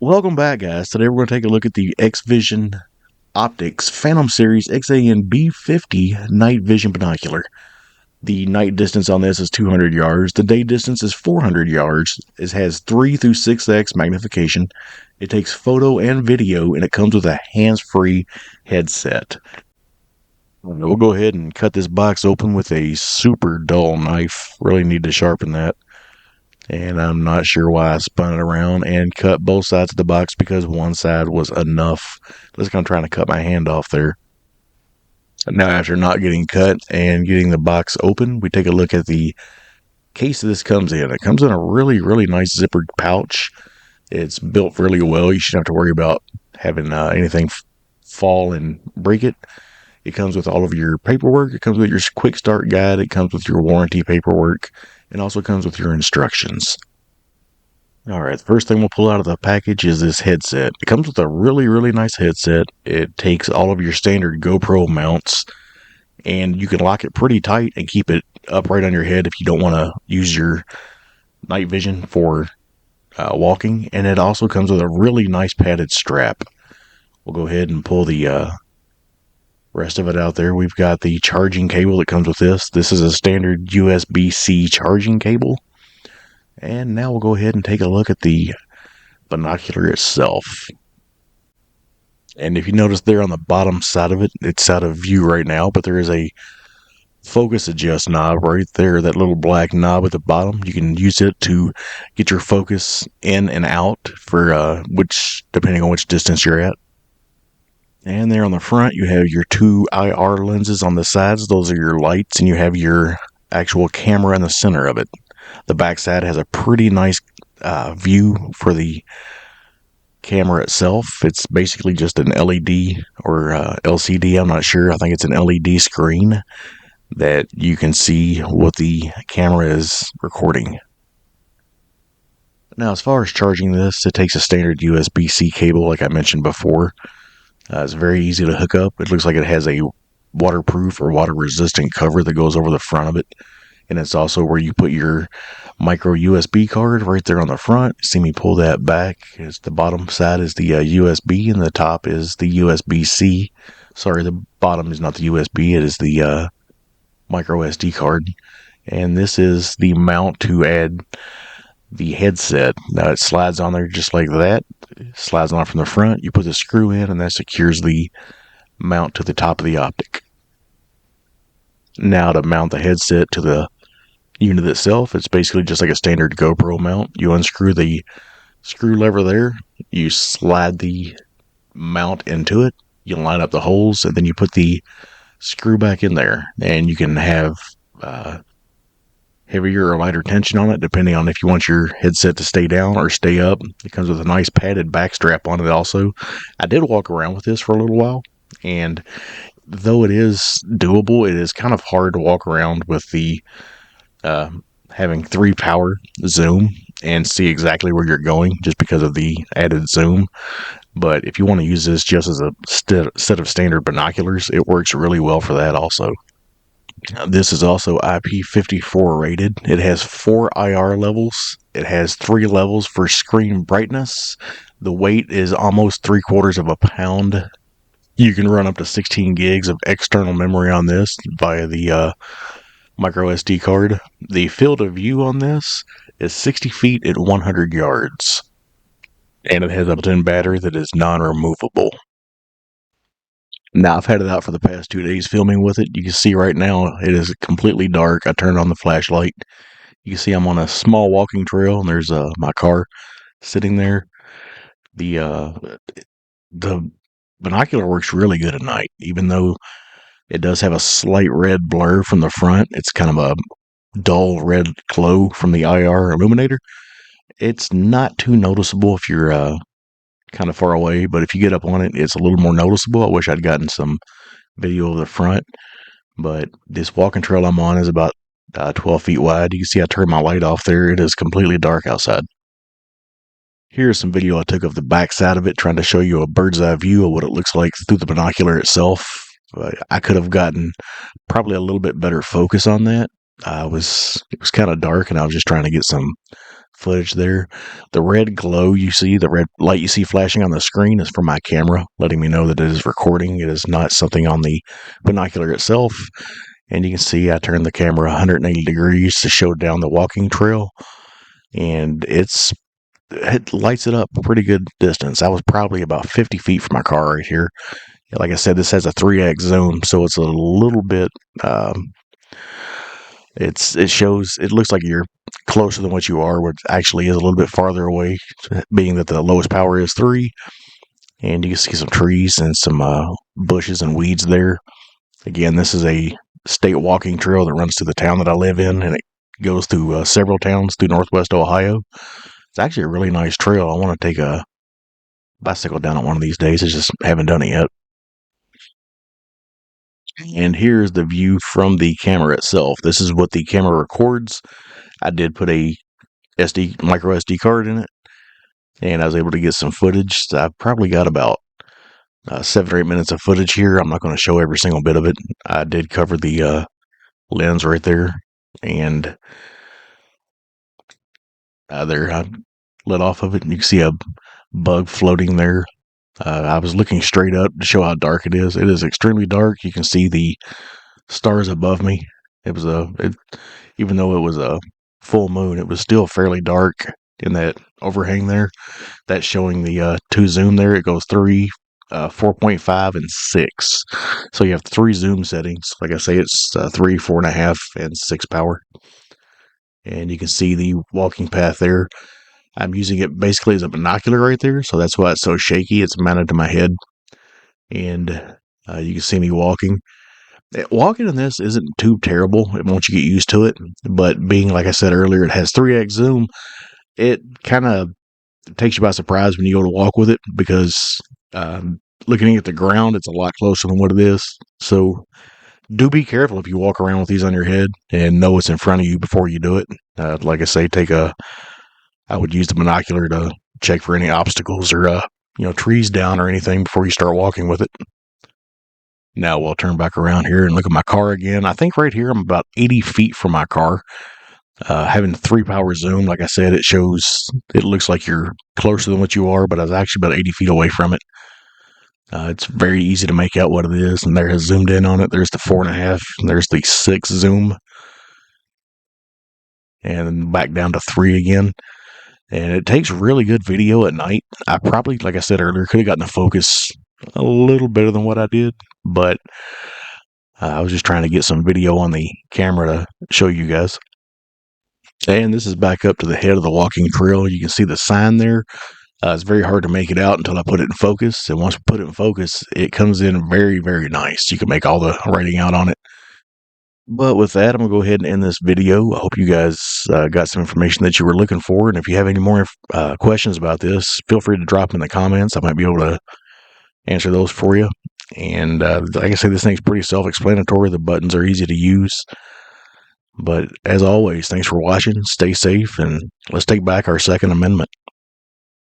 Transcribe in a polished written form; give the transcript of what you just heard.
Welcome back, guys. Today we're going to take a look at the X-Vision Optics Phantom Series XAN B50 Night Vision Binocular. The night distance on this is 200 yards. The day distance is 400 yards. It has 3 through 6x magnification. It takes photo and video, and it comes with a hands-free headset. We'll go ahead and cut this box open with a super dull knife. Really need to sharpen that. And I'm not sure why I spun it around and cut both sides of the box because one side was enough. Just kind of trying to cut my hand off there. Now, after not getting cut and getting the box open, we take a look at the case this comes in. It comes in a really, really nice zippered pouch. It's built really well. You shouldn't have to worry about having anything fall and break it. It comes with all of your paperwork. It comes with your quick start guide. It comes with your warranty paperwork. It also comes with your instructions. Alright, the first thing we'll pull out of the package is this headset. It comes with a really, really nice headset. It takes all of your standard GoPro mounts, and you can lock it pretty tight and keep it upright on your head if you don't want to use your night vision for walking. And it also comes with a really nice padded strap. We'll go ahead and pull the rest of it out there. We've got the charging cable that comes with this. This is a standard USB-C charging cable. And now we'll go ahead and take a look at the binocular itself. And if you notice there on the bottom side of it, it's out of view right now, but there is a focus adjust knob right there, that little black knob at the bottom. You can use it to get your focus in and out for depending on which distance you're at. And there on the front, you have your 2 IR lenses on the sides. Those are your lights, and you have your actual camera in the center of it. The back side has a pretty nice view for the camera itself. It's basically just an LED or LCD. I'm not sure. I think it's an LED screen that you can see what the camera is recording. Now, as far as charging this, it takes a standard USB-C cable like I mentioned before. It's very easy to hook up. It looks like it has a waterproof or water-resistant cover that goes over the front of it. And it's also where you put your micro USB card right there on the front. See me pull that back. It's the bottom side is the USB, and the top is the USB-C. Sorry, the bottom is not the USB. It is the micro SD card. And this is the mount to add the headset. Now it slides on there just like that. It slides on from the front. You put the screw in, and that secures the mount to the top of the optic. Now to mount the headset to the unit itself, it's basically just like a standard GoPro mount. You unscrew the screw lever there, you slide the mount into it, you line up the holes, and then you put the screw back in there, and you can have heavier or lighter tension on it depending on if you want your headset to stay down or stay up. It comes with a nice padded back strap on it also. I did walk around with this for a little while, and though it is doable, it is kind of hard to walk around with the having 3 power zoom and see exactly where you're going just because of the added zoom. But if you want to use this just as a set of standard binoculars, it works really well for that also. This is also IP54 rated. It has 4 IR levels. It has 3 levels for screen brightness. The weight is almost 3/4 of a pound. You can run up to 16 gigs of external memory on this via the micro SD card. The field of view on this is 60 feet at 100 yards. And it has a built-in battery that is non-removable. Now, I've had it out for the past 2 days filming with it. You can see right now it is completely dark. I turned on the flashlight. You can see I'm on a small walking trail, and there's my car sitting there. The binocular works really good at night, even though it does have a slight red blur from the front. It's kind of a dull red glow from the IR illuminator. It's not too noticeable if you're kind of far away, but if you get up on it, it's a little more noticeable. I wish I'd gotten some video of the front, but this walking trail I'm on is about 12 feet wide. You can see I turned my light off there. It is completely dark outside. Here's some video I took of the back side of it, trying to show you a bird's eye view of what it looks like through the binocular itself. I could have gotten probably a little bit better focus on that. It was kind of dark, and I was just trying to get some footage there. The red glow you see, the red light you see flashing on the screen is from my camera, letting me know that it is recording. It is not something on the binocular itself. And you can see I turned the camera 180 degrees to show down the walking trail, and it lights it up a pretty good distance. I was probably about 50 feet from my car right here. Like I said, this has a 3x zoom, so it's a little bit. It looks like you're closer than what you are, which actually is a little bit farther away, being that the lowest power is 3. And you can see some trees and some bushes and weeds there. Again, this is a state walking trail that runs to the town that I live in, and it goes through several towns through northwest Ohio. It's actually a really nice trail. I want to take a bicycle down it one of these days. I just haven't done it yet. And here's the view from the camera itself. This is what the camera records. I did put a micro SD card in it, and I was able to get some footage. So I probably got about 7 or 8 minutes of footage here. I'm not going to show every single bit of it. I did cover the lens right there, and there I let off of it, and you can see a bug floating there. I was looking straight up to show how dark it is. It is extremely dark. You can see the stars above me. Even though it was a full moon, it was still fairly dark in that overhang there. That's showing the 2 zoom there. It goes 3, 4.5, and 6. So you have 3 zoom settings. Like I say, it's 3, 4.5, and 6 power. And you can see the walking path there. I'm using it basically as a binocular right there, so that's why it's so shaky. It's mounted to my head, and you can see me walking. Walking in this isn't too terrible once you get used to it, but being, like I said earlier, it has 3x zoom, it kind of takes you by surprise when you go to walk with it, because looking at the ground, it's a lot closer than what it is. So do be careful if you walk around with these on your head, and know what's in front of you before you do it. Like I say, I would use the binocular to check for any obstacles or trees down or anything before you start walking with it. Now we'll turn back around here and look at my car again. I think right here I'm about 80 feet from my car. Having 3 power zoom, like I said, it looks like you're closer than what you are, but I was actually about 80 feet away from it. It's very easy to make out what it is, and there has zoomed in on it. There's the 4.5, and there's the 6 zoom, and back down to 3 again. And it takes really good video at night. I probably, like I said earlier, could have gotten the focus a little better than what I did, but I was just trying to get some video on the camera to show you guys. And this is back up to the head of the walking trail. You can see the sign there. It's very hard to make it out until I put it in focus. And once we put it in focus, it comes in very, very nice. You can make all the writing out on it. But with that, I'm going to go ahead and end this video. I hope you guys got some information that you were looking for. And if you have any more questions about this, feel free to drop them in the comments. I might be able to answer those for you. And like I say, this thing's pretty self-explanatory. The buttons are easy to use. But as always, thanks for watching. Stay safe, and let's take back our Second Amendment.